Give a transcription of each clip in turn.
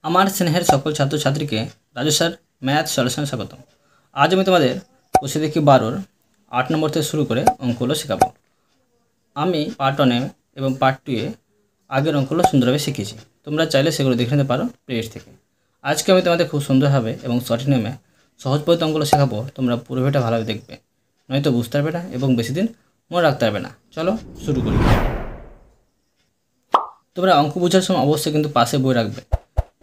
আমার স্নেহের সকল ছাত্রছাত্রীকে রাজু স্যার ম্যাথ সলিউশনে স্বাগতম। আজ আমি তোমাদের কোষে দেখি 12 8 নম্বর থেকে শুরু করে অঙ্কগুলো শেখাবো। আমি পার্ট 1 এবং পার্ট 2 আগের অঙ্কগুলো সুন্দরভাবে শিখেছি। তোমরা চাইলে সেগুলো দেখে নিতে পারো প্লেলিস্ট থেকে। আজকে আমি তোমাদের খুব সুন্দরভাবে এবং সঠিক নিয়মে সহজ পদ্ধতি অঙ্কগুলো শেখাবো। তোমরা পুরো ভিডিওটা ভালোভাবে দেখবে, নয়তো বুঝতে পারবে না এবং বেশি দিন মনে রাখতে পারবে না। চলো শুরু করি। তোমরা অঙ্ক বোঝার সময় অবশ্যই কিন্তু পাশে বই রাখবে,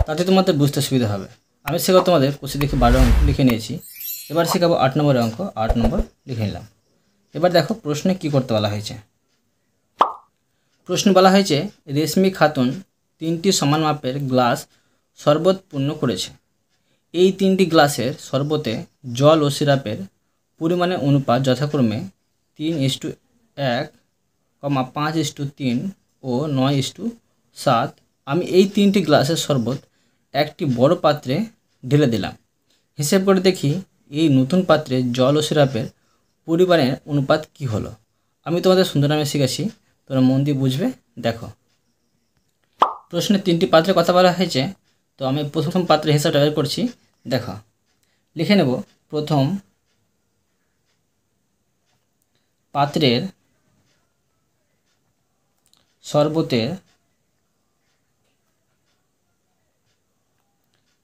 তাতে তোমাদের বুঝতে সুবিধা হবে। আমি শেখাবো তোমাদের কোষে দেখি 12 অঙ্ক লিখে নিয়েছি। এবার শেখাবো 8 নম্বরের অঙ্ক। 8 নম্বর লিখে নিলাম। এবার দেখো প্রশ্নে কি করতে বলা হয়েছে। প্রশ্ন বলা হয়েছে রেশমি খাতুন 3টি সমান মাপের গ্লাস শরবত পূর্ণ করেছে। এই 3টি গ্লাসের শরবতে জল ও সিরাপের পরিমাণের অনুপাত যথাক্রমে 3:1, 5:3 ও 9:7। আমি এই 3টি গ্লাসের শরবত একটি বড় পাত্রে ঢেলে দিলাম। হিসেব করে দেখি এই নতুন পাত্রে জল ও সিরাপের পরিমাণের অনুপাত কি হলো। আমি তোমাদের সুন্দর নামে শিখেছি, তোমরা মন দিয়ে বুঝবে। দেখো প্রশ্নে 3টি পাত্রের কথা বলা হয়েছে, তো আমি প্রথম পাত্রের হিসাবটা বের করছি। দেখো লিখে নেব প্রথম পাত্রের শরবতের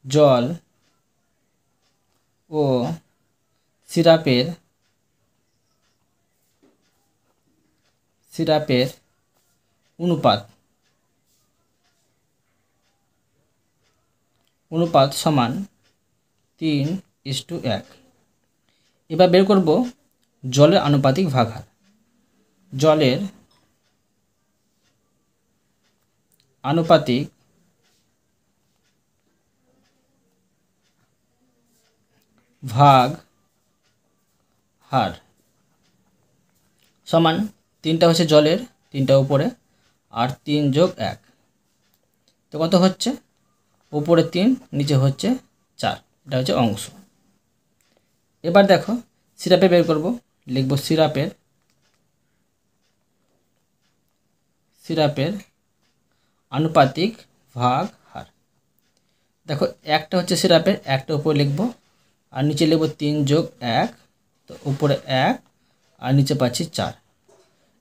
জল ও সিরাপের অনুপাত সমান 3:1। এবার বের করব জলের আনুপাতিক ভাগহার। জলের আনুপাতিক ভাগ হার সমান 3টা হচ্ছে জলের, 3টা উপরে, আর 3 যোগ 1, তো কত হচ্ছে? উপরে 3, নিচে হচ্ছে 4। এটা হচ্ছে অংশ। এবার দেখো সিরাপে বের করব। লিখব সিরাপের আনুপাতিক ভাগ হার। দেখো একটা হচ্ছে সিরাপের, একটা উপরে লিখব, আর নিচে লিখব 3 যোগ 1, তো উপরে 1 আর নিচে পাচ্ছি 4।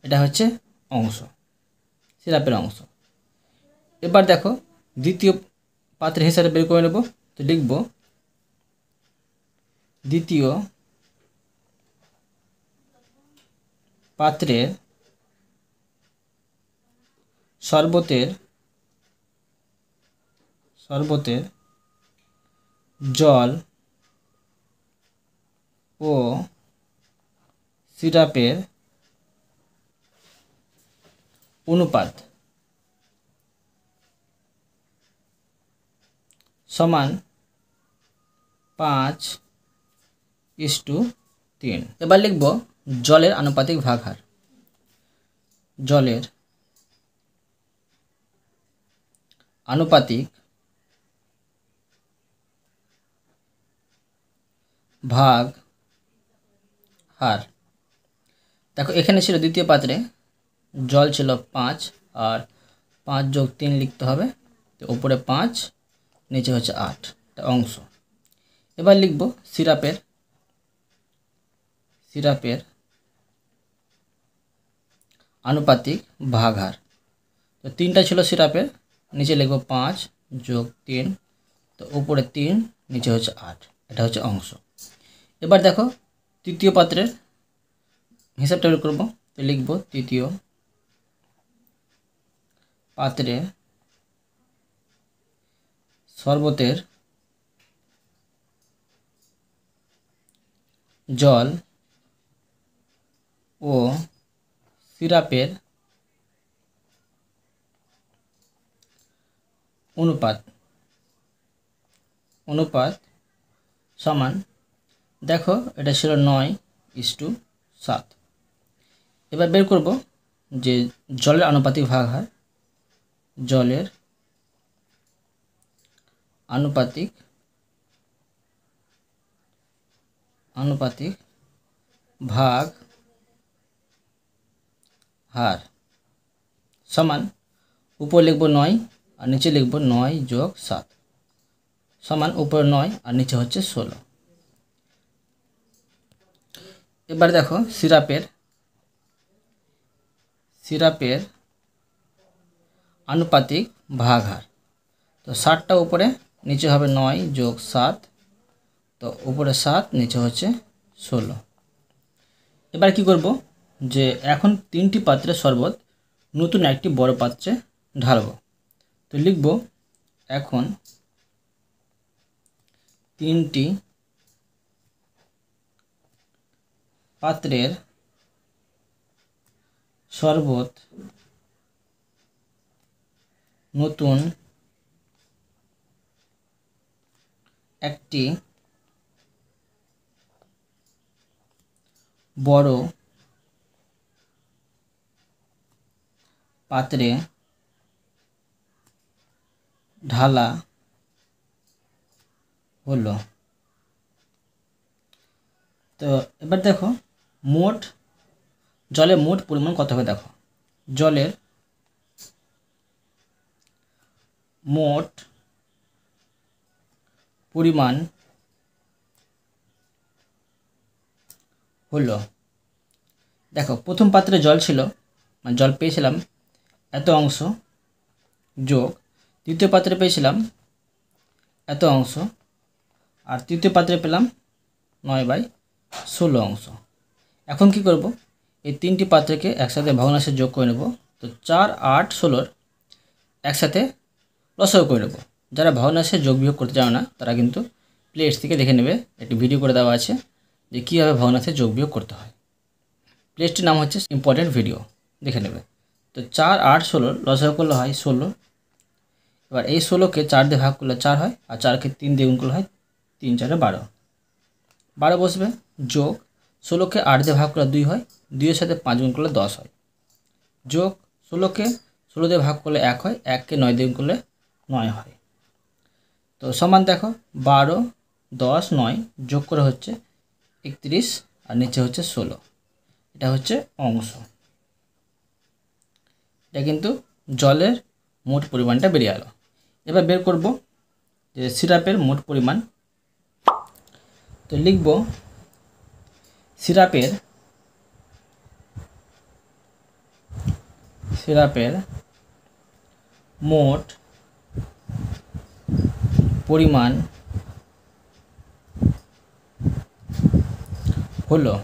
এটা হচ্ছে অংশ, সিরাপের অংশ। এবার দেখো দ্বিতীয় পাত্রের হিসাবে বের করে নেব। তো লিখব দ্বিতীয় পাত্রের শরবতের জল ও সিরাপের অনুপাত সমান 5:3। এবার লিখব জলের আনুপাতিক ভাগহার। জলের আনুপাতিক ভাগ হার। দেখো এখানে ছিল দ্বিতীয় পাত্রে জল ছিল 5, আর 5 যোগ 3 লিখতে হবে, তো উপরে 5, নিচে হচ্ছে 8, এটা অংশ। এবার লিখব সিরাপের আনুপাতিক ভাগহার। তো 3টা ছিল সিরাপের, নিচে লিখব 5 যোগ 3, তো উপরে 3, নিচে হচ্ছে 8, এটা হচ্ছে অংশ। এবার দেখো তৃতীয় পাত্রের হিসাবটা বের করব। তো লিখব তৃতীয় পাত্রের শরবতের জল ও সিরাপের অনুপাত সমান, দেখো এটা ছিল 9:7। এবার বের করব যে জলের আনুপাতিক ভাগহার। জলের আনুপাতিক ভাগ হার সমান, উপর লিখব 9 আর নিচে লিখব 9 যোগ 7। সমান উপরে 9 আর নিচে হচ্ছে 16। এবার দেখো সিরাপের আনুপাতিক ভাগহার। তো 60টা উপরে, নিচে হবে 9 যোগ 7, তো উপরে 7 নিচে হচ্ছে 16। এবার কি করব, যে এখন 3টি পাত্রের শরবত নতুন একটি বড় পাত্রে ঢালব। তো লিখব এখন 3টি পাত্রের শরবত নতুন একটি বড় পাত্রে ঢালা হলো। তো এবার দেখো জলের মোট পরিমাণ কত হবে। দেখো জলের মোট পরিমাণ হলো, দেখো প্রথম পাত্রে জল ছিল, মানে জল পেয়েছিলাম এত অংশ, যোগ দ্বিতীয় পাত্রে পেয়েছিলাম এত অংশ, আর তৃতীয় পাত্রে পেলাম 9/16 অংশ। এখন কি করব, এই 3টি পাত্রকে একসাথে ভগ্নাংশে যোগ করে নেব। তো 4, 8, 16 একসাথে লসাগু করে নেব। যারা ভগ্নাংশে যোগ বিয়োগ করতে জানো না তারা কিন্তু প্লেলিস্ট থেকে দেখে নেবে, একটি ভিডিও করে দেওয়া আছে যে কীভাবে ভগ্নাংশে যোগ বিয়োগ করতে হয়। প্লেলিস্টটির নাম হচ্ছে ইম্পর্টেন্ট ভিডিও, দেখে নেবে। তো 4, 8, 16 লসাগু করলে হয় 16। এবার এই 16কে 4 দিয়ে ভাগ করলে 4 হয়, আর 4কে 3 দিয়ে গুণ করলে হয় 3, 4, 12, 12 বসবে। যোগ 16কে 8 দিয়ে ভাগ করলে 2 হয়, 2 এর সাথে 5 গুণ করলে 10 হয়। যোগ 16কে 16 দিয়ে ভাগ করলে 1 হয়, 1কে 9 দিয়ে গুণ করলে 9 হয়। তো সমান দেখো 12, 10, 9 যোগ করে হচ্ছে 31, আর নিচে হচ্ছে 16। এটা হচ্ছে অংশ। এটা কিন্তু জলের মোট পরিমাণটা বেরিয়ে গেল। এবার বের করব যে সিরাপের মোট পরিমাণ। তো লিখব সিরাপের মোট পরিমাণ হলো,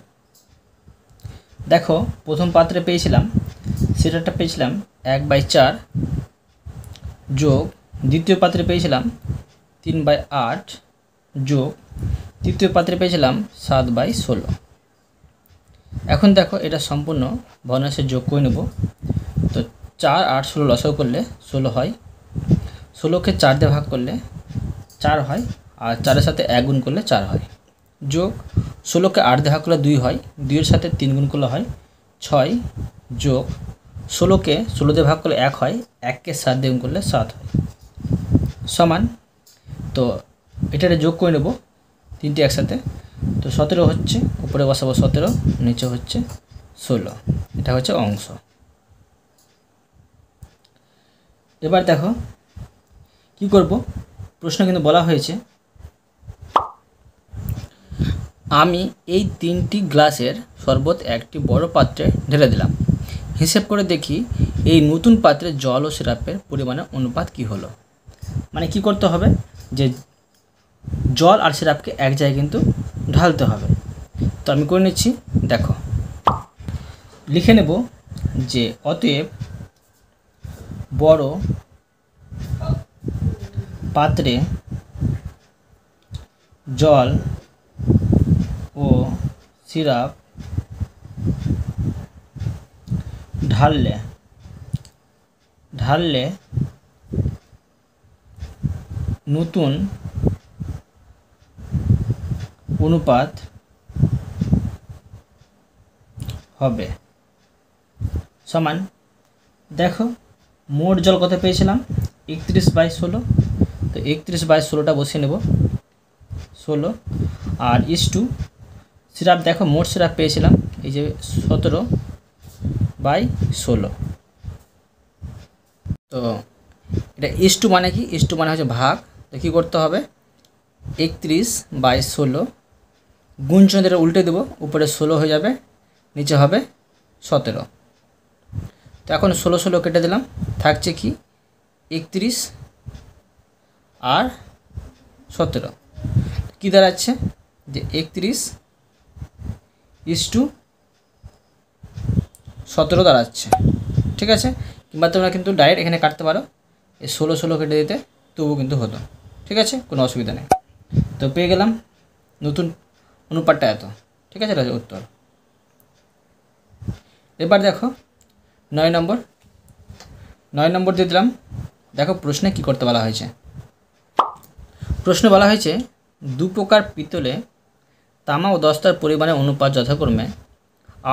দেখো প্রথম পাত্রে পেয়েছিলাম সিরাপটা পেয়েছিলাম 1/4, যোগ দ্বিতীয় পাত্রে পেয়েছিলাম 3/8, যোগ তৃতীয় পাত্রে পেয়েছিলাম 7/16। এখন দেখো এটা সম্পূর্ণ ভগ্নাংশে যোগ করে নেব। তো 4, 8, 16 লসাগু করলে 16 হয়, 16কে 4 দিয়ে ভাগ করলে 4 হয়, আর 4-এর সাথে 1 গুণ করলে 4 হয়। যোগ 16কে 8 দিয়ে ভাগ করলে 2 হয়, 2 এর সাথে 3 গুণ করলে হয় 6, যোগ 16কে 16 দিয়ে ভাগ করলে 1 হয়, 1কে 7 দিয়ে গুণ করলে 7 হয়, সমান। তো এটা যোগ করে নেব 3টি একসাথে। তো 17 হচ্ছে, উপরে বসাবো 17, নিচে হচ্ছে 16। এটা হচ্ছে অংশ। এবার দেখো কি করব, প্রশ্ন কিন্তু বলা হয়েছে আমি এই 3টি গ্লাসের শরবত একটি বড় পাত্রে ঢেলে দিলাম, হিসেব করে দেখি এই নতুন পাত্রে জল ও সিরাপের পরিমাণের অনুপাত কি হলো। মানে কি করতে হবে, যে জল আর সিরাপকে এক জায়গায় কিন্তু ঢালতে হবে। তো আমি করে নিচ্ছি, দেখো লিখে নেব যে অতএব বড় পাত্রে জল ও সিরাপ ঢাললে নতুন অনুপাত হবে, সমান। দেখো মোট জল কত পেয়েছিলাম 31/16, তো 31/16টা বসিয়ে নেব 16, আর ইস্টু সিরাপ, দেখো মোট সিরাপ পেয়েছিলাম এই যে 17/16। তো এটা ইস্টু মানে কি, ইস্টু মানে হচ্ছে ভাগ। তো কী করতে হবে, 31/16 গুণ চিহ্নটা উল্টে দেবো, উপরে 16 হয়ে যাবে, নিচে হবে 17। তো এখন 16 কেটে দিলাম, থাকছে কি 31 আর 17, কী দাঁড়াচ্ছে যে 31:17 দাঁড়াচ্ছে। ঠিক আছে, কিংবা তোমরা কিন্তু ডাইরেক্ট এখানে কাটতে পারো, এই 16 কেটে দিতে তবুও কিন্তু হতো। ঠিক আছে, কোনো অসুবিধা নেই। তো পেয়ে গেলাম নতুন অনুপাতটা এত। ঠিক আছে, এটা উত্তর। এবার দেখো 9 নম্বর দিয়ে দিলাম। দেখো প্রশ্নে কি করতে বলা হয়েছে। প্রশ্নে বলা হয়েছে 2 প্রকার পিতলে তামা ও দস্তার পরিমাণের অনুপাত যথাক্রমে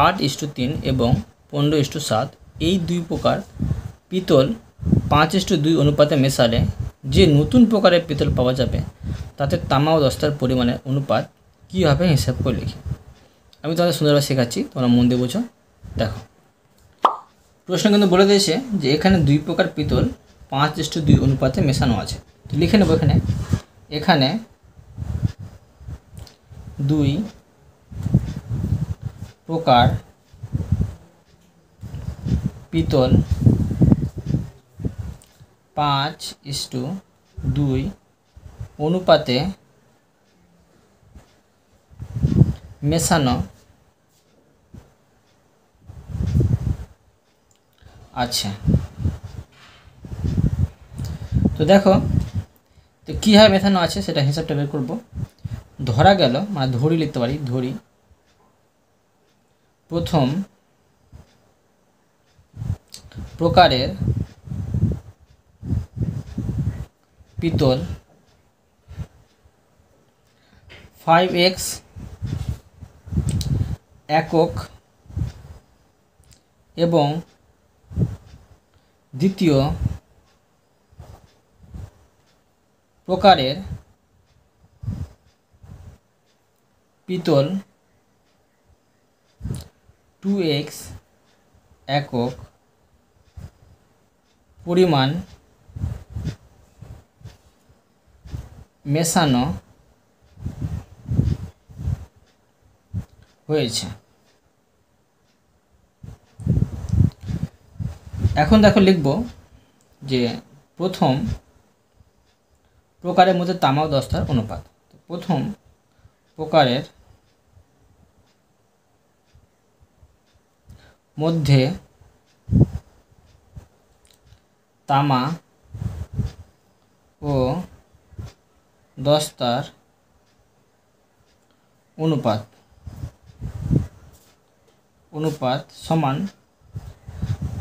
8:3 এবং 15:7। এই 2 প্রকার পিতল 5:2 অনুপাতে মেশালে যে নতুন প্রকারের পিতল পাওয়া যাবে তাতে তামা ও দস্তার পরিমাণের অনুপাত কী হবে হিসাব করে লিখি। আমি তোমাদের সুন্দরভাবে শেখাচ্ছি, তোমরা মন দিয়ে বোঝো। দেখো প্রশ্ন কিন্তু বলে দিয়েছে যে এখানে 2 প্রকার পিতল 5:2 অনুপাতে মেশানো আছে। তো লিখে নেব এখানে 2 প্রকার পিতল 5:2 অনুপাতে মেশানো আছে। তো দেখো তো কীভাবে মেশানো আছে সেটা হিসাবটা বের করব। ধরা গেল, মানে ধরি লিখতে পারি, ধরি প্রথম প্রকারের পিতল 5x একক এবং দ্বিতীয় প্রকারের পিতল 2x একক পরিমাণ মেশানো হয়েছে। এখন দেখো লিখব যে প্রথম প্রকারের মধ্যে তামা ও দস্তার অনুপাত। প্রথম প্রকারের মধ্যে তামা ও দস্তার অনুপাত সমান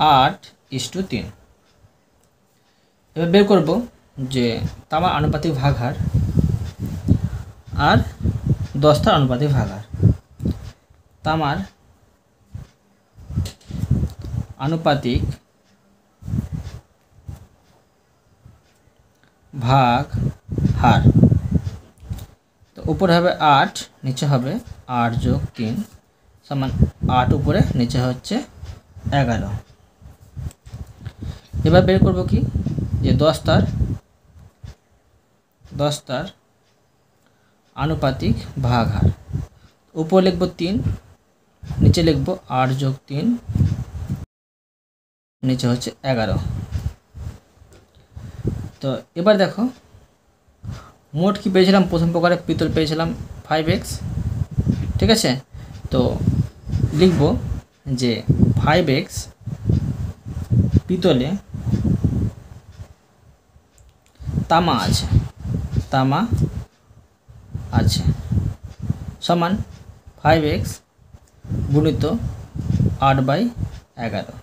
8:3। এবার বের করব যে তামার আনুপাতিক ভাগহার আর দস্তার আনুপাতিক ভাগহার। তামার আনুপাতিক ভাগহার, তো উপরে হবে 8, নিচে হবে 8 + 3 সমান 8, উপরে নিচে হচ্ছে 11। এবার বের করব কি যে দস্তার আনুপাতিক ভাগহার। উপর লিখব 3, নিচে লিখব 8 + 3, নিচে হচ্ছে 11। তো এবার দেখো মোট কি পেয়েছিলাম, প্রথম প্রকারের পিতল পেয়েছিলাম 5x। ঠিক আছে, তো লিখব যে 5x পিতলে তামা আছে সমান 5x গুণিত 8/11।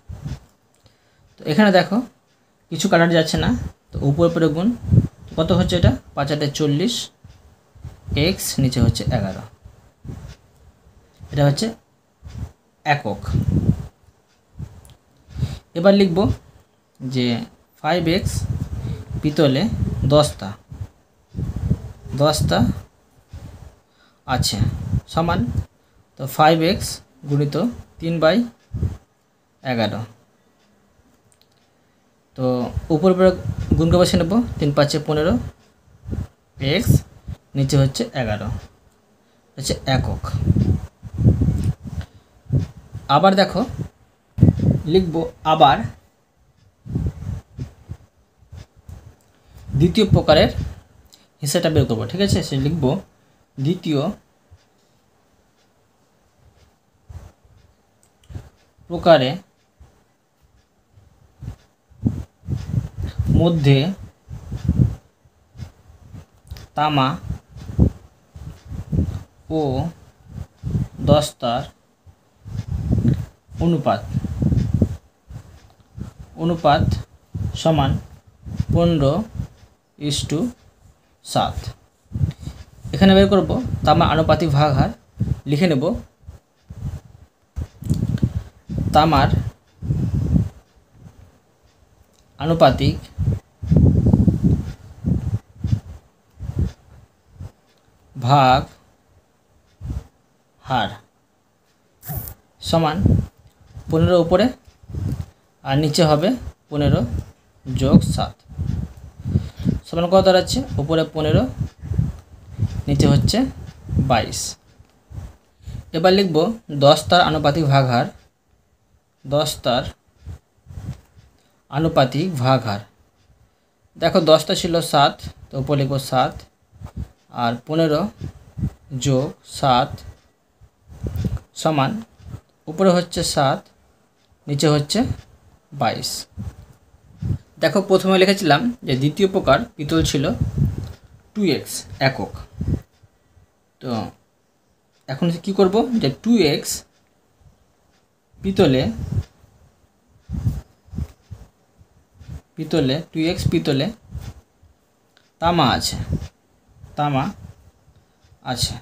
তো এখানে দেখো কিছু কাটার যাচ্ছে না, তো উপরে গুণ কত হচ্ছে, এটা 5 × 8 = 40, x নিচে হচ্ছে 11। এটা হচ্ছে একক। এবার লিখব যে 5x পিতলে দস্তা আছে সমান, তো 5x গুণিত 3/11। তো উপরে গুণ করে বসে নেব, 3 × 5 = 15, x নিচে হচ্ছে 11 হচ্ছে একক। আবার দেখো লিখব আবার দ্বিতীয় প্রকারের হিসাবটা বের করবো। ঠিক আছে, সে লিখব দ্বিতীয় প্রকারে মধ্যে তামা ও দস্তার অনুপাত সমান 15:7। এখানে বের করব তামার আনুপাতিক ভাগ হার। লিখে নেব তামার আনুপাতিক ভাগ হার সমান 15 উপরে আর নিচে হবে 15 যোগ 7 সমান কত দাঁড়াচ্ছে? উপরে 15 নিচে হচ্ছে 22। এবার লিখব দস্তার আনুপাতিক ভাগ হার। দস্তার আনুপাতিক ভাগ হার, দেখো 10টা ছিল 7, তো উপরে লিখব 7 আর 15 যোগ 7 সমান উপরে হচ্ছে 7 নিচে হচ্ছে 22। দেখো প্রথমে লিখেছিলাম যে দ্বিতীয় প্রকার পিতল ছিল 2x একক। তো এখন কি করব যে 2x পিতলে 2x পিতলে তামা আছে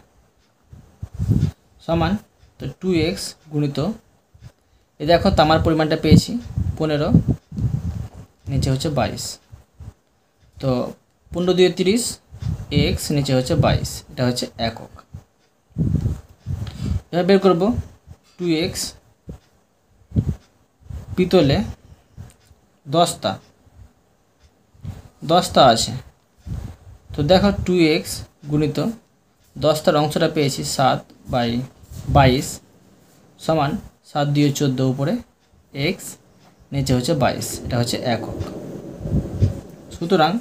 সমান, তো 2x গুণিত এই দেখো তামার পরিমাণটা পেয়েছি 15 নিচে হচ্ছে 22, তো 15 দিয়ে 30 x নিচে হচ্ছে 22, এটা হচ্ছে একক। এবার বের করব 2x পিতলে 10টা আছে, তো দেখো 2x গুণিত 10টার অংশটা পেয়েছি 7/22 সমান 7 দিয়ে 14 উপরে x নিচে হচ্ছে 22, এটা হচ্ছে একক। সুতরাং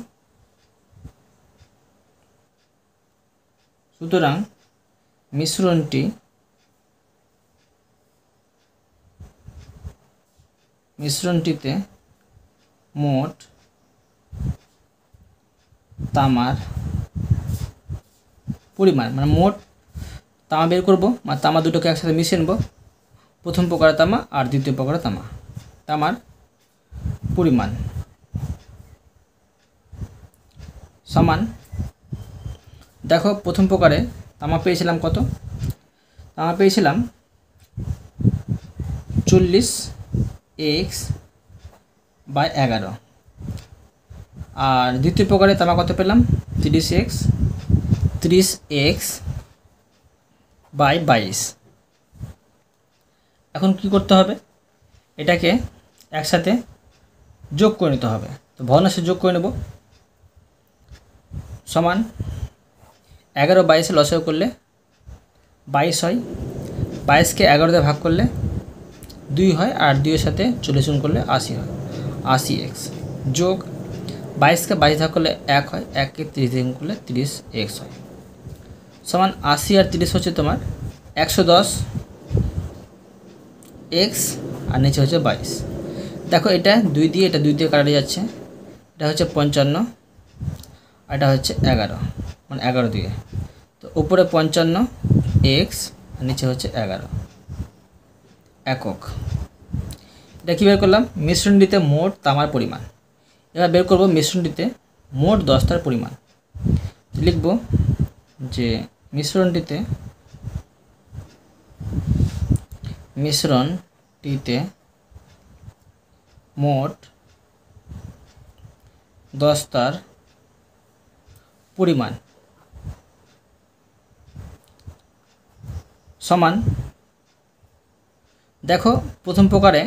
মিশ্রণটিতে মোট তামার পরিমাণ, মানে মোট তামা বের করব, মানে তামা দুটোকে একসাথে মিশিয়ে নেব। প্রথম প্রকারের তামা আর দ্বিতীয় প্রকারের তামার পরিমাণ সমান, দেখো প্রথম প্রকারে তামা পেয়েছিলাম কত? তামা পেয়েছিলাম 40x/11 আর দ্বিতীয় প্রকারে তামা কত পেলাম? 30x/22। এখন কি করতে হবে? এটাকে একসাথে যোগ করে নিতে হবে। তো ভগ্নাংশে যোগ করে নেব সমান 11/22 লসাগু করলে 22 হয়, 22কে 11 দিয়ে ভাগ করলে 2 হয় আর 2 এর সাথে 40 গুণ করলে 80 হয়, 80x যোগ 22কে 22 ভাগ করলে 1 হয়, 1কে 30 দিয়ে গুণ করলে 30x হয় সমান 80 আর 30 হচ্ছে তোমার 110x আর নিচে হচ্ছে 22। দেখো এটা 2 দিয়ে কাটা যাচ্ছে, এটা হচ্ছে 55 আর এটা হচ্ছে 11, মানে 11 দিয়ে, তো উপরে 55x আর নিচে হচ্ছে 11 একক। এটা কী বের করলাম? মিশ্রণটিতে মোট তামার পরিমাণ। এবার বের করব মিশ্রণটিতে মোট দস্তার পরিমাণ। লিখব যে মিশ্রণটিতে মোট দস্তার পরিমাণ সমান, দেখো প্রথম প্রকারে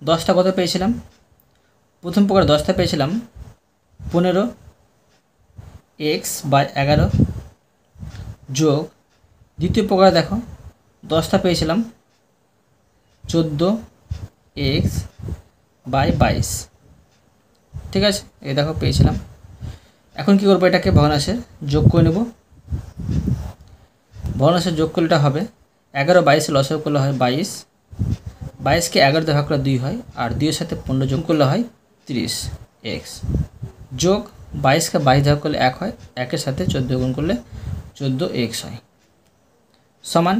10টা কত পেয়েছিলাম? প্রথম প্রকারে 10টা পেয়েছিলাম 15 x/11 যোগ দ্বিতীয় প্রকার দেখো 10টা পেয়েছিলাম 14x/22, ঠিক আছে, এই দেখো পেয়েছিলাম। এখন কি করবো, এটাকে ভগ্নাংশের যোগ করে নেব। ভগ্নাংশের যোগ করলে এটা হবে 11 22 লসাগু করলে হয় 22, 22কে 11 দিয়ে ভাগ করলে 2 হয়, আর 2 এর সাথে 15 যোগ করলে হয় 30x, যোগ 22কে 22 দিয়ে ভাগ করলে 1 হয়, 1-এর সাথে 14 গুণ করলে 14x হয়, সমান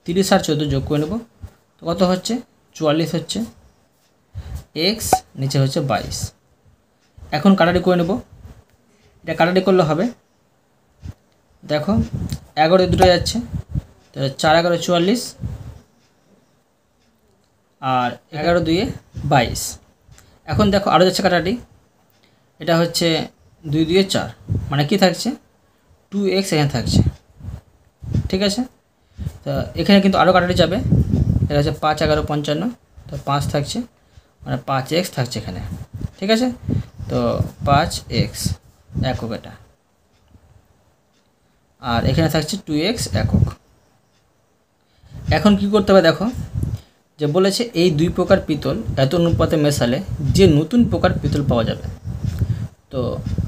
30 আর 14 যোগ করে নেব। তো কত হচ্ছে 44 হচ্ছে, x নিচে হচ্ছে 22। এখন কাটাটি করে নেব। এটা কাটাটি করলে হবে দেখো 11 দুটো যাচ্ছে, তো 4 11 44 আর 11 2 22। এখন দেখো আরও যাচ্ছে কাটাটি, এটা হচ্ছে 2 2 4, মানে কি থাকছে 2x এখানে থাকছে, ঠিক আছে। তো এখানে কিন্তু আরও কাটাটি যাবে, এটা হচ্ছে 5 11 55, তো 5 থাকছে, মানে 5x থাকছে এখানে, ঠিক আছে। তো 5x একক এটা, আর এখানে থাকছে 2x একক। এখন কি করতে হবে দেখো, যে বলেছে এই দুই প্রকার পিতল এত অনুপাতে মেশালে যে নতুন প্রকার পিতল পাওয়া যাবে, তো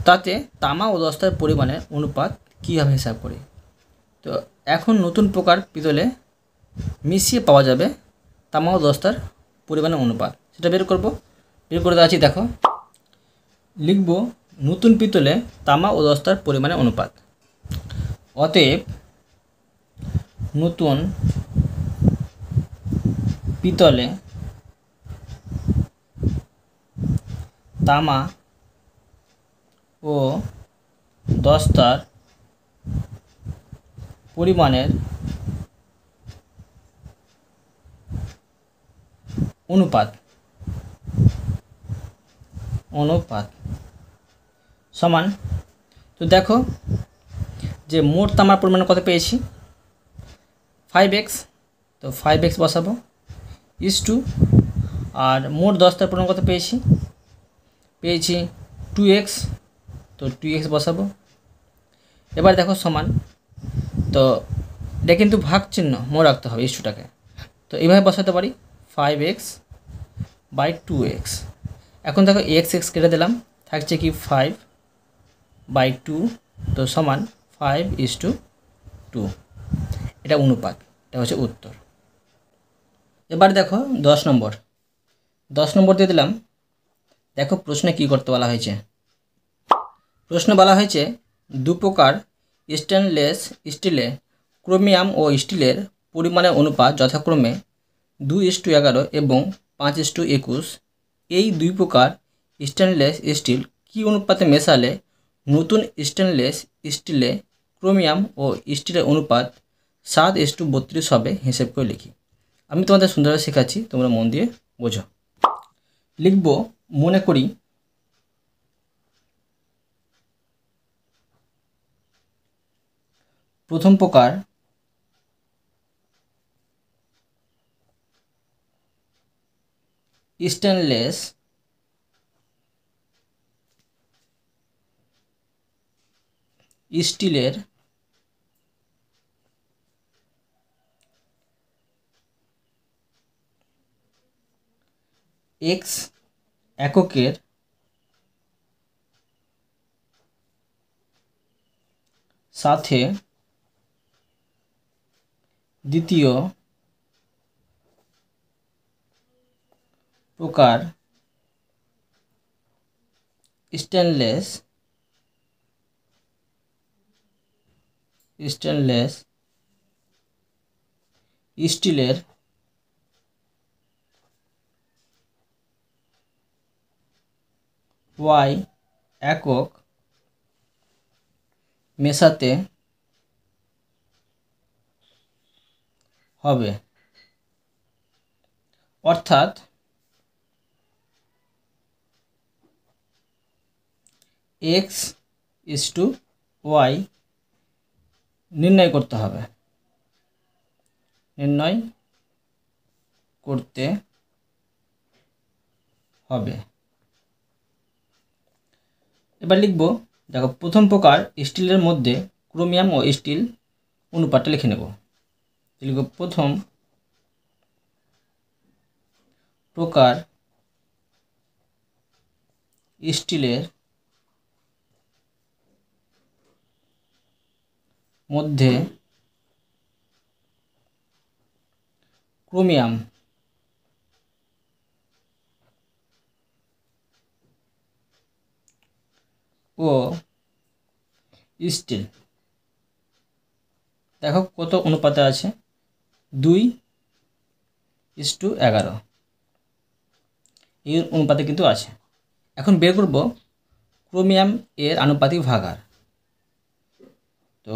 তাতে তামা ও দস্তার পরিমাণের অনুপাত কীভাবে হিসাব করি। তো এখন নতুন প্রকার পিতলে মিশিয়ে পাওয়া যাবে তামা ও দস্তার পরিমাণের অনুপাত, সেটা বের করব। বের করে দেওয়া আছে দেখো, লিখব নতুন পিতলে তামা ও দস্তার পরিমাণের অনুপাত। অতএব নতুন পিতলে তামা ও দস্তার পরিমাণের অনুপাত সমান, তো দেখো যে মোট তামার পরিমাণ কত পেয়েছি 5x, তো 5x বসাবো ইস টু, আর মোট দস্তার পরিমাণ কত পেয়েছি 2x, তো 2x বসাবো। এবার দেখো সমান, তো এটা কিন্তু ভাগ চিহ্ন মনে রাখতে হবে ইস টুটাকে, তো এইভাবে বসাতে পারি 5x/2x। এখন দেখো x কেটে দিলাম, থাকছে কি 5/2, তো সমান 5:2, এটা অনুপাত, এটা হচ্ছে উত্তর। এবার দেখো 10 নম্বর দিয়ে দিলাম। দেখো প্রশ্নে কি করতে বলা হয়েছে, প্রশ্নে বলা হয়েছে দু প্রকার স্টেনলেস স্টিলে ক্রোমিয়াম ও স্টিলের পরিমাণের অনুপাত যথাক্রমে 2:11 এবং 5:21। এই দুই প্রকার স্টেনলেস স্টিল কী অনুপাতে মেশালে নতুন স্টেনলেস স্টিলে ক্রোমিয়াম ও স্টিলের অনুপাত 7:32 হবে, হিসেব করে লিখি। আমি তোমাদের সুন্দরভাবে শেখাচ্ছি, তোমরা মন দিয়ে বোঝো। লিখব মনে করি প্রথম প্রকার স্টেনলেস স্টিলের x এককের সাথে দ্বিতীয় প্রকার স্টেনলেস স্টিলের y একক মেশাতে হবে, অর্থাৎ x/y নির্ণয় করতে হবে, এবার লিখব দেখো প্রথম প্রকার স্টিলের মধ্যে ক্রোমিয়াম ও স্টিল অনুপাতটা লিখে নেব। লিখব প্রথম প্রকার স্টিলের মধ্যে ক্রোমিয়াম ও স্টিল, দেখো কত অনুপাতে আছে, 2:11 এই অনুপাতে কিন্তু আছে। এখন বের করব ক্রোমিয়াম এর আনুপাতিক ভাগার। তো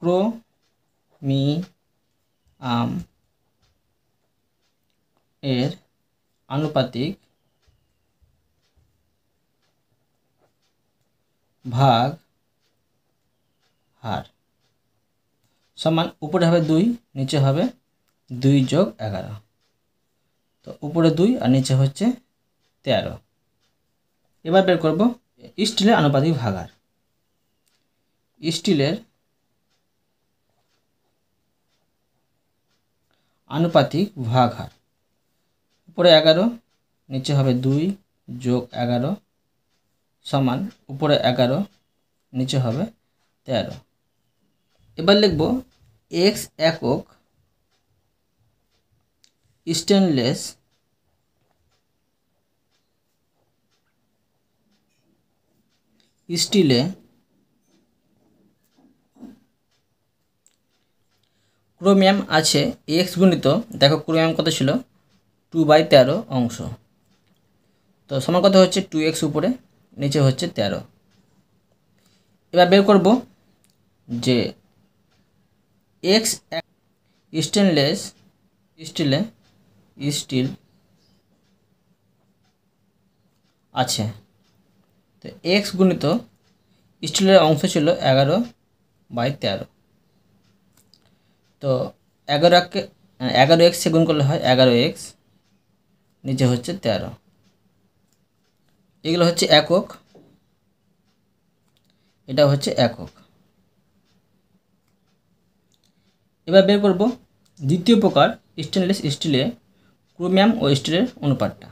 ক্রোমিয়াম এর আনুপাতিক ভাগ হার সমান উপরে হবে 2, নিচে হবে 2+11। তো উপরে 2 আর নিচে হচ্ছে 13। এবার বের করব স্টিলের আনুপাতিক ভাগার। স্টিলের আনুপাতিক ভাগ হার উপরে 11, নিচে হবে 2+11 সমান উপরে 11, নিচে হবে 13। এবার লিখব x একক স্টেনলেস স্টিলে ক্রোমিয়াম আছে x গুণিত, দেখো ক্রোমিয়াম কত ছিল, 2/13 অংশ। তো সমান কত হচ্ছে 2x উপরে, নিচে হচ্ছে 13। এবার বের করব যে x স্টেনলেস স্টিল আছে, তো x গুণিত স্টিলের অংশ ছিল 11/13। তো 11x গুণ করলে হয় 11x, নিচে হচ্ছে 13। এগুলো হচ্ছে একক, এটা হচ্ছে একক। এবার বের করব দ্বিতীয় প্রকার স্টেনলেস স্টিলে ক্রোমিয়াম ও স্টিলের অনুপাতটা।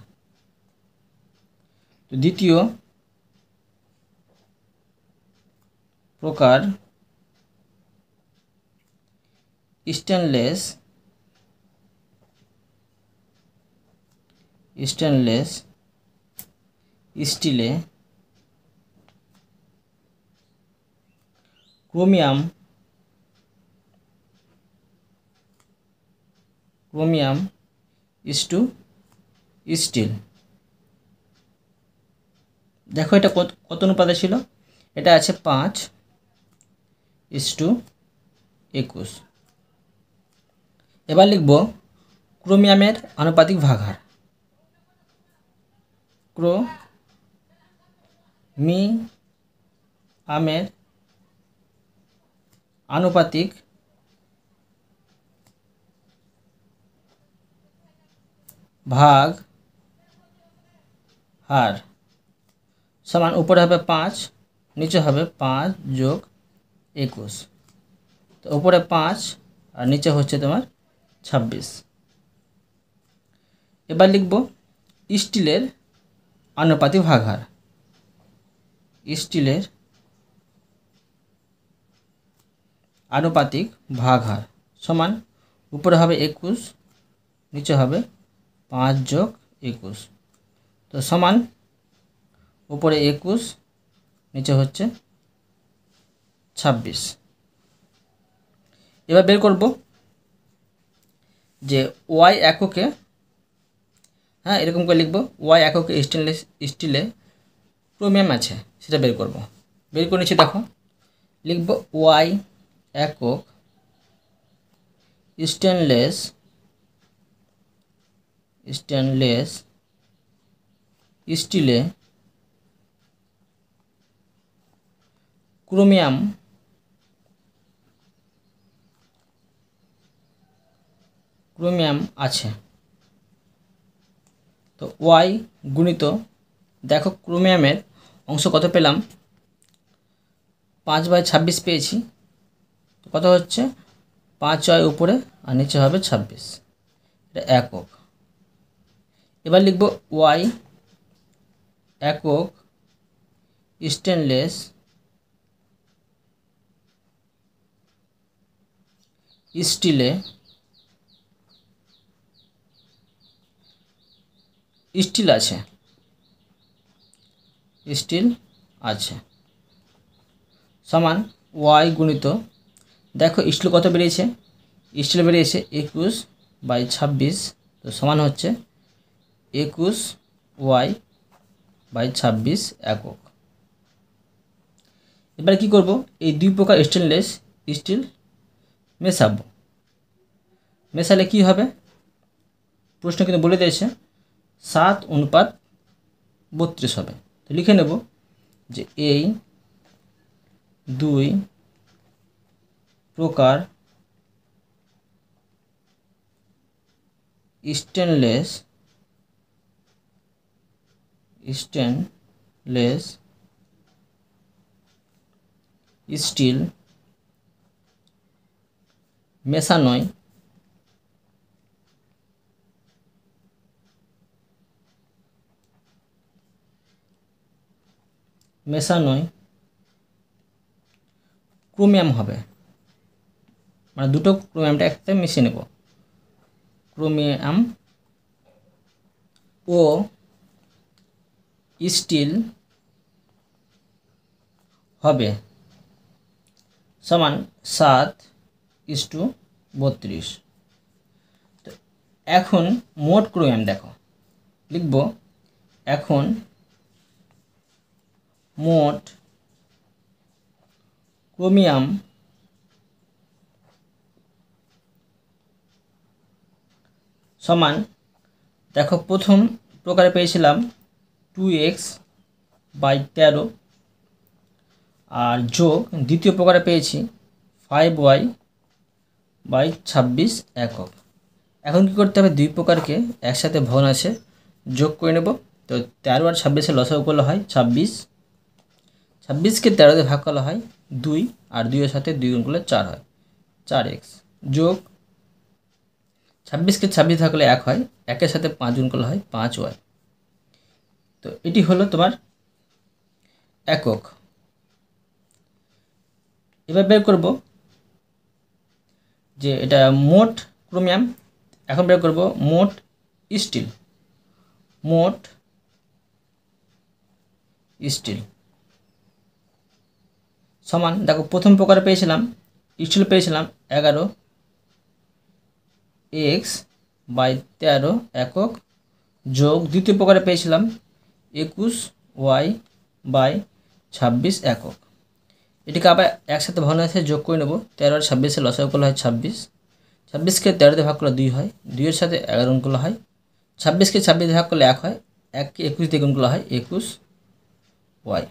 তো দ্বিতীয় প্রকার stainless স্টিলে chromium is to still. দেখো এটা কত অনুপাতে ছিল, এটা আছে 5:21। এবার লিখব ক্রোমিয়ামের আনুপাতিক ভাগার। ক্রোমিয়ামের আনুপাতিক ভাগ হার সমান উপরে হবে 5, নিচে হবে 5+21। তো উপরে 5 আর নিচে হচ্ছে তোমার 26। এবার লিখব স্টিলের আনুপাতিক ভাগ হার। স্টিলের আনুপাতিক ভাগ হার সমান উপরে হবে 21, নিচে হবে 5+21। তো সমান উপরে 21, নিচে হচ্ছে 26। এবার বের করব যে y এককে, হ্যাঁ এরকম করে লিখব y এককে স্টেনলেস স্টিলে ক্রোমিয়াম আছে সেটা বের করব। বের করে নিচ্ছি, দেখো লিখব y একক স্টেনলেস স্টিলে ক্রোমিয়াম আছে। তো y গুণিত, দেখো ক্রোমিয়ামের অংশ কত পেলাম, 5/26 পেয়েছি, তো কত হচ্ছে 5 উপরে আর নিচে হবে 26, এটা একক। এবার লিখব ওয়াই একক স্টেনলেস স্টিলে স্টিল আছে সমান ওয়াই গুণিত, দেখো স্টিল কত বেরিয়েছে, স্টিল বেরিয়েছে 21/26, তো সমান হচ্ছে 21y/26 একক। এবার কি করব, এই দুই প্রকার স্টেনলেস স্টিল মেশাবো। মেশালে কি হবে, প্রশ্ন কিন্তু বলে দিয়েছে 7:32 হবে। তো লিখে নেব যে এই দুই প্রকার স্টেনলেস স্টিল মেশানোয় ক্রোমিয়াম হবে, মানে দুটো ক্রোমিয়ামটা একসাথে মিশিয়ে নেব। ক্রোমিয়াম ও স্টিল হবে সমান 7:32। তো এখন মোট ক্রোমিয়াম দেখো, লিখব এখন মোট ক্রোমিয়াম সমান, দেখো প্রথম প্রকারে পেয়েছিলাম 2x/13 আর যোগ দ্বিতীয় প্রকারে পেয়েছি 5y/26 একক। এখন কি করতে হবে, দুই প্রকারকে একসাথে ভগ্নাংশে যোগ করে নেব। তো 13 আর 26 লসাগু করলে হয় 26, 26কে 13 দিয়ে ভাগ করা হয় 2, আর 2 এর সাথে 2 গুণ করলে 4 হয়, 4x যোগ 26কে 26 ভাগ করলে 1 হয়, 1-এর সাথে 5 গুণ করলে হয় 5y। তো এটি হলো তোমার একক। এবার বের করব যে এটা মোট ক্রোমিয়াম, এখন বের করব মোট স্টিল সমান, দেখো প্রথম প্রকারে পেয়েছিলাম স্টিল পেয়েছিলাম 11x/13 একক যোগ দ্বিতীয় প্রকারে পেয়েছিলাম 21y/26 একক। এটিকে আবার একসাথে ভগ্নাংশে যোগ করে নেব। 13 আর 26 লসাগু করলে হয় 26, 26কে 13 দিয়ে ভাগ করলে 2 হয়, 2 এর সাথে 11 গুণ করলে হয়, 26কে 26 দিয়ে ভাগ করলে 1 হয়, 1কে 21 দিয়ে গুণ করলে হয় 21y।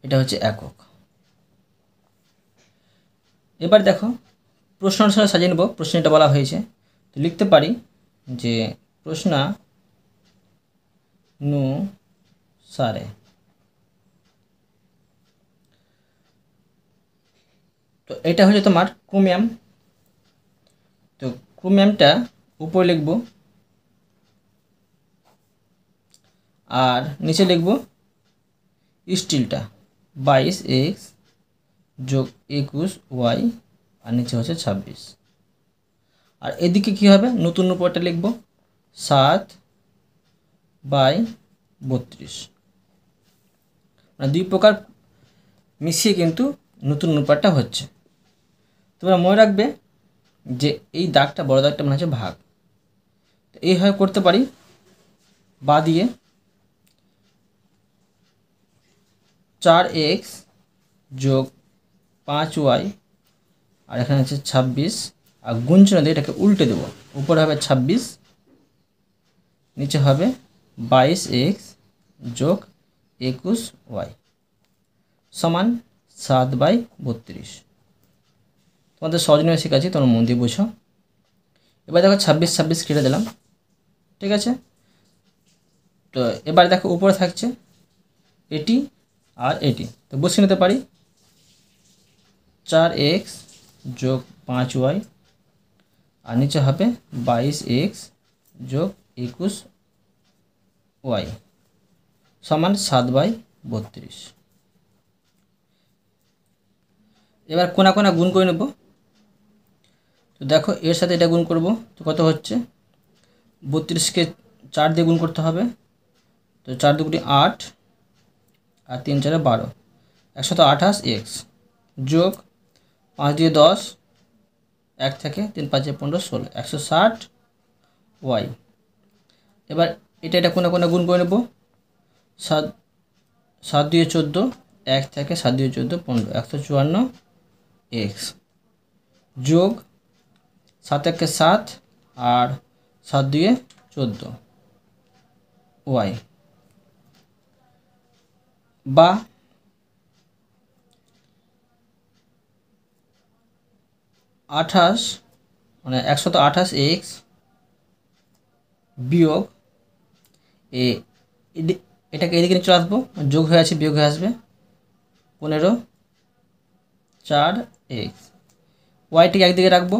এটা হচ্ছে একক। এবার দেখো প্রশ্ন অনুসারে সাজিয়ে নেব। প্রশ্নে এটা বলা হয়েছে, তো লিখতে পারি যে প্রশ্নানুসারে। তো এটা হচ্ছে তোমার ক্রোমিয়াম। তো ক্রোমিয়ামটা উপরে লিখব আর নিচে লিখব স্টিলটা 22x যোগ 21y আর নিচে হচ্ছে 26। আর এদিকে কি হবে, নতুন উপরটা লিখব 7/32, মানে দুই প্রকার মিশিয়ে কিন্তু নতুন অনুপাতটা হচ্ছে। তোমরা মনে রাখবে যে এই দাগটা বড় দাগটা মানে হচ্ছে ভাগ। তো এইভাবে করতে পারি, বা দিয়ে 4x যোগ 5y আর এখানে হচ্ছে 26, আর গুণ চিহ্ন দিয়ে এটাকে উল্টে দেবো, উপরে হবে 26, নিচে হবে 22x যোগ 21y সমান 7/32। তোমাদের সহজ নিয়ে শেখাচ্ছি, তোমরা মন দিয়ে বুঝো। এবার দেখো 26 কেটে দিলাম, ঠিক আছে। তো এবার দেখো উপরে থাকছে এটি আর এটি, তো বসিয়ে নিতে পারি 4x যোগ 5y আর নিচে হবে 22x যোগ 21y সমান 7/32। এবার কোনা কোনা গুণ করে নেব। তো দেখো এর সাথে এটা গুণ করব, তো কত হচ্ছে 32কে 4 দিয়ে গুণ করতে হবে। তো 4 দুগুণে 8 আর 3 4 12, 128x যোগ 5 দিয়ে 10, 1 থেকে 3 5 15 16, 160y। এবার এটা কোনা কোনা গুণ করে নেব। 7 7 দিয়ে 14, 1 থেকে 7 দিয়ে 14 15, 154x যোগ 7 1 7 আর 7 দিয়ে 14y বা 28 মানে 128x বিয়োগ এটাকে এদিকে নিয়ে চলে আসবো, যোগ হয়ে আছে বিয়োগ হয়ে আসবে 15 4x। ওয়াইটিকে একদিকে রাখবো,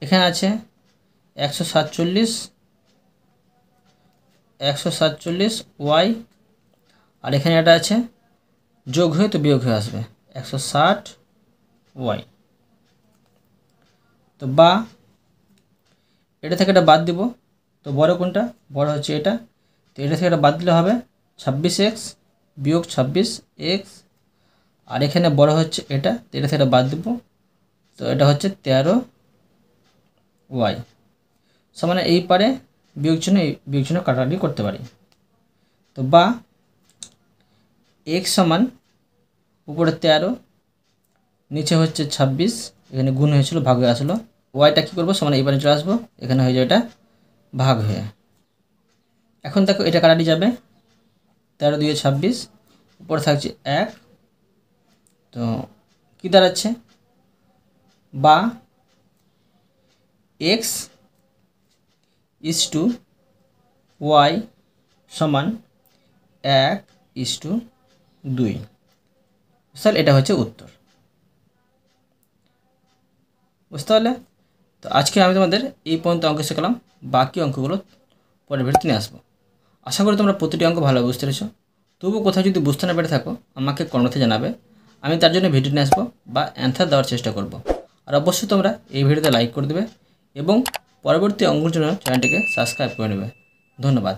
এখানে আছে 147y আর এখানে এটা আছে যোগ হয়ে তো বিয়োগ হয়ে আসবে 160y। তো বা এটা থেকে এটা বাদ দিব, তো বড় কোনটা, বড় হচ্ছে এটা, তো এটা থেকে এটা বাদ দিলে হবে 26x বিয়োগ 26x আর এখানে বড় হচ্ছে এটা, তো এটা থেকে এটা বাদ দিব, তো এটা হচ্ছে 13y সমান এই পারে বিয়োগ চিহ্ন কাটাকাটি করতে পারি। তো বা x সমান উপরে 13 নিচে হচ্ছে 26, এখানে গুণ হয়েছিল ভাগ হয়ে আসলো, ওয়াইটা কী করবো সমান এই পারে চলে আসবো, এখানে হয়ে যাবে এটা ভাগ হয়ে। এখন দেখো এটা কাটাটি যাবে 13 2 26, উপরে থাকছে 1, তো কী দাঁড়াচ্ছে বা x = y সমান 1:2। তাহলে এটা হচ্ছে উত্তর। বুঝতে পারলে? তো আজকে আমি তোমাদের এই পর্যন্ত অঙ্ক শেখালাম, বাকি অঙ্কগুলো পরের ভিডিওতে নিয়ে আসবো। আশা করি তোমরা প্রতিটি অঙ্ক ভালোভাবে বুঝতে পেরেছো। তবুও কোথাও যদি বুঝতে না পেরে থাকো আমাকে কমেন্টে জানাবে, আমি তার জন্য ভিডিও নিয়ে আসবো বা অ্যান্সার দেওয়ার চেষ্টা করব। আর অবশ্যই তোমরা এই ভিডিওতে লাইক করে দেবে এবং পরবর্তী অঙ্কের জন্য চ্যানেলটিকে সাবস্ক্রাইব করে নেবে। ধন্যবাদ।